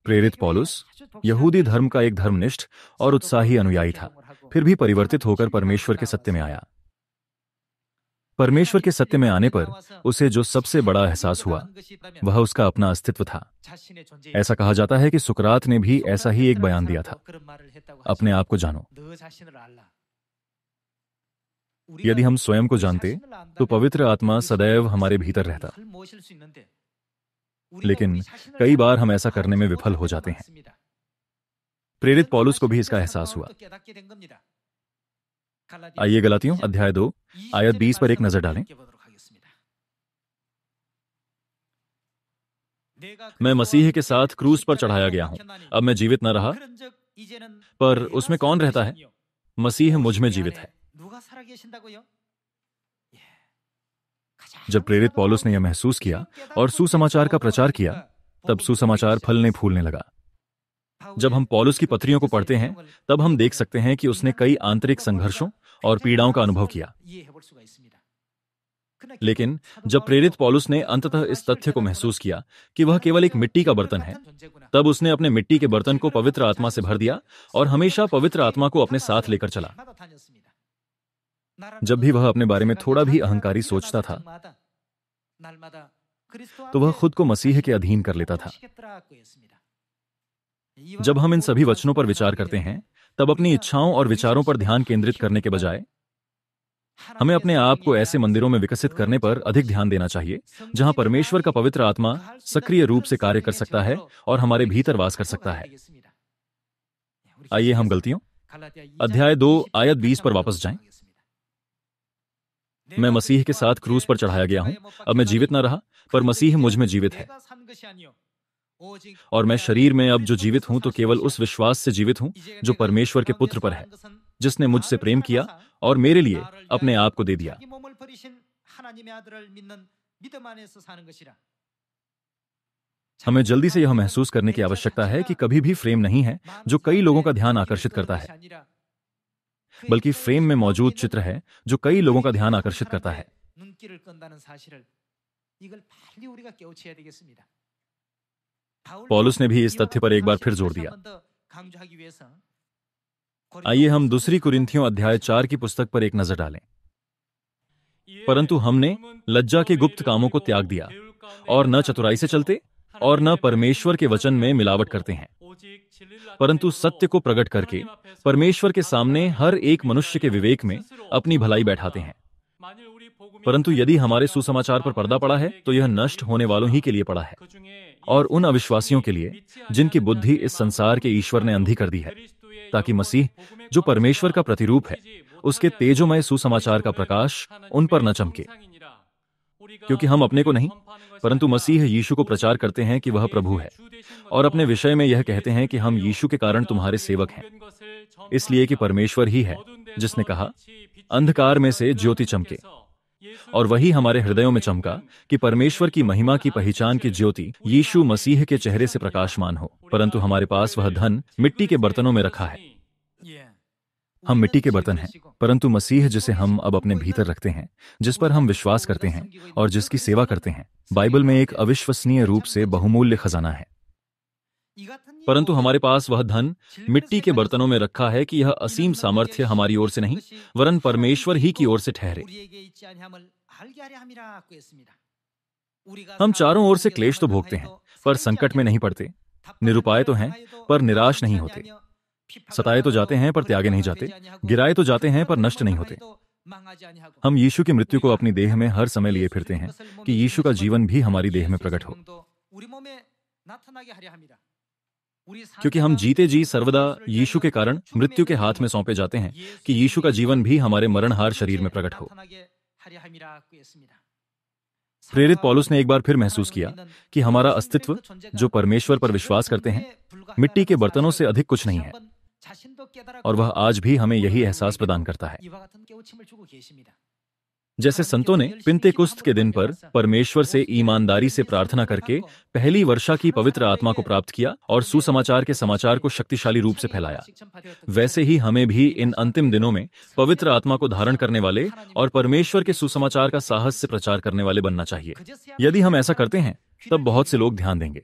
प्रेरित पौलुस यहूदी धर्म का एक धर्मनिष्ठ और उत्साही अनुयायी था, फिर भी परिवर्तित होकर परमेश्वर के सत्य में आया। परमेश्वर के सत्य में आने पर उसे जो सबसे बड़ा एहसास हुआ वह उसका अपना अस्तित्व था। ऐसा कहा जाता है कि सुकरात ने भी ऐसा ही एक बयान दिया था, अपने आप को जानो। यदि हम स्वयं को जानते तो पवित्र आत्मा सदैव हमारे भीतर रहता, लेकिन कई बार हम ऐसा करने में विफल हो जाते हैं। प्रेरित पौलुस को भी इसका एहसास हुआ। आइए गलातियों अध्याय 2 आयत 20 पर एक नजर डालें। मैं मसीह के साथ क्रूस पर चढ़ाया गया हूं, अब मैं जीवित न रहा, पर उसमें कौन रहता है? मसीह मुझ में जीवित है। जब प्रेरित पौलुस ने यह महसूस किया और सुसमाचार का प्रचार किया, तब सुसमाचार फलने फूलने लगा। जब हम पौलुस की पत्रियों को पढ़ते हैं, तब हम देख सकते हैं कि उसने कई आंतरिक संघर्षों और पीड़ाओं का अनुभव किया। लेकिन जब प्रेरित पौलुस ने अंततः इस तथ्य को महसूस किया कि वह केवल एक मिट्टी का बर्तन है, तब उसने अपने मिट्टी के बर्तन को पवित्र आत्मा से भर दिया और हमेशा पवित्र आत्मा को अपने साथ लेकर चला। जब भी वह अपने बारे में थोड़ा भी अहंकारी सोचता था, तो वह खुद को मसीह के अधीन कर लेता था। जब हम इन सभी वचनों पर विचार करते हैं, तब अपनी इच्छाओं और विचारों पर ध्यान केंद्रित करने के बजाय हमें अपने आप को ऐसे मंदिरों में विकसित करने पर अधिक ध्यान देना चाहिए जहां परमेश्वर का पवित्र आत्मा सक्रिय रूप से कार्य कर सकता है और हमारे भीतर वास कर सकता है। आइए हम गलतियों अध्याय 2 आयत 20 पर वापस जाएं। मैं मसीह के साथ क्रूस पर चढ़ाया गया हूं, अब मैं जीवित न रहा, पर मसीह मुझ में जीवित है। और मैं शरीर में अब जो जीवित हूं तो केवल उस विश्वास से जीवित हूं जो परमेश्वर के पुत्र पर है, जिसने मुझसे प्रेम किया और मेरे लिए अपने आप को दे दिया। हमें जल्दी से यह महसूस करने की आवश्यकता है कि कभी भी फ्रेम नहीं है जो कई लोगों का ध्यान आकर्षित करता है, बल्कि फ्रेम में मौजूद चित्र है जो कई लोगों का ध्यान आकर्षित करता है। पौलुस ने भी इस तथ्य पर एक बार फिर जोर दिया। आइए हम दूसरी कुरिन्थियों अध्याय 4 की पुस्तक पर एक नजर डालें। परंतु हमने लज्जा के गुप्त कामों को त्याग दिया और न चतुराई से चलते और न परमेश्वर के वचन में मिलावट करते हैं, परंतु सत्य को प्रकट करके परमेश्वर के सामने हर एक मनुष्य के विवेक में अपनी भलाई बैठाते हैं। परंतु यदि हमारे सुसमाचार पर पर्दा पड़ा है तो यह नष्ट होने वालों ही के लिए पड़ा है और उन अविश्वासियों के लिए जिनकी बुद्धि इस संसार के ईश्वर ने अंधी कर दी है, ताकि मसीह जो परमेश्वर का प्रतिरूप है उसके तेजोमय सुसमाचार का प्रकाश उन पर न चमके। क्योंकि हम अपने को नहीं परंतु मसीह यीशु को प्रचार करते हैं कि वह प्रभु है, और अपने विषय में यह कहते हैं कि हम यीशु के कारण तुम्हारे सेवक हैं, इसलिए कि परमेश्वर ही है जिसने कहा अंधकार में से ज्योति चमके, और वही हमारे हृदयों में चमका कि परमेश्वर की महिमा की पहचान की ज्योति यीशु मसीह के चेहरे से प्रकाशमान हो। परंतु हमारे पास वह धन मिट्टी के बर्तनों में रखा है। हम मिट्टी के बर्तन हैं, परंतु मसीह जिसे हम अब अपने भीतर रखते हैं, जिस पर हम विश्वास करते हैं और जिसकी सेवा करते हैं, बाइबल में एक अविश्वसनीय रूप से बहुमूल्य खजाना है। परंतु हमारे पास वह धन मिट्टी के बर्तनों में रखा है कि यह असीम सामर्थ्य हमारी ओर से नहीं वरन परमेश्वर ही की ओर से ठहरे। हम चारों ओर से क्लेश तो भोगते हैं पर संकट में नहीं पड़ते, निरुपाय तो हैं पर निराश नहीं होते, सताए तो जाते हैं पर त्यागे नहीं जाते, गिराए तो जाते हैं पर नष्ट नहीं होते। हम यीशु की मृत्यु को अपनी देह में हर समय लिए फिरते हैं कि यीशु का जीवन भी हमारी देह में प्रकट हो, क्योंकि हम जीते जी सर्वदा यीशु के कारण मृत्यु के हाथ में सौंपे जाते हैं कि यीशु का जीवन भी हमारे मरणहार शरीर में प्रकट हो। प्रेरित पौलुस ने एक बार फिर महसूस किया कि हमारा अस्तित्व जो परमेश्वर पर विश्वास करते हैं मिट्टी के बर्तनों से अधिक कुछ नहीं है, और वह आज भी हमें यही एहसास प्रदान करता है। जैसे संतों ने पिन्तेकुस्त के दिन पर परमेश्वर से ईमानदारी से प्रार्थना करके पहली वर्षा की पवित्र आत्मा को प्राप्त किया और सुसमाचार के समाचार को शक्तिशाली रूप से फैलाया, वैसे ही हमें भी इन अंतिम दिनों में पवित्र आत्मा को धारण करने वाले और परमेश्वर के सुसमाचार का साहस से प्रचार करने वाले बनना चाहिए। यदि हम ऐसा करते हैं तब बहुत से लोग ध्यान देंगे।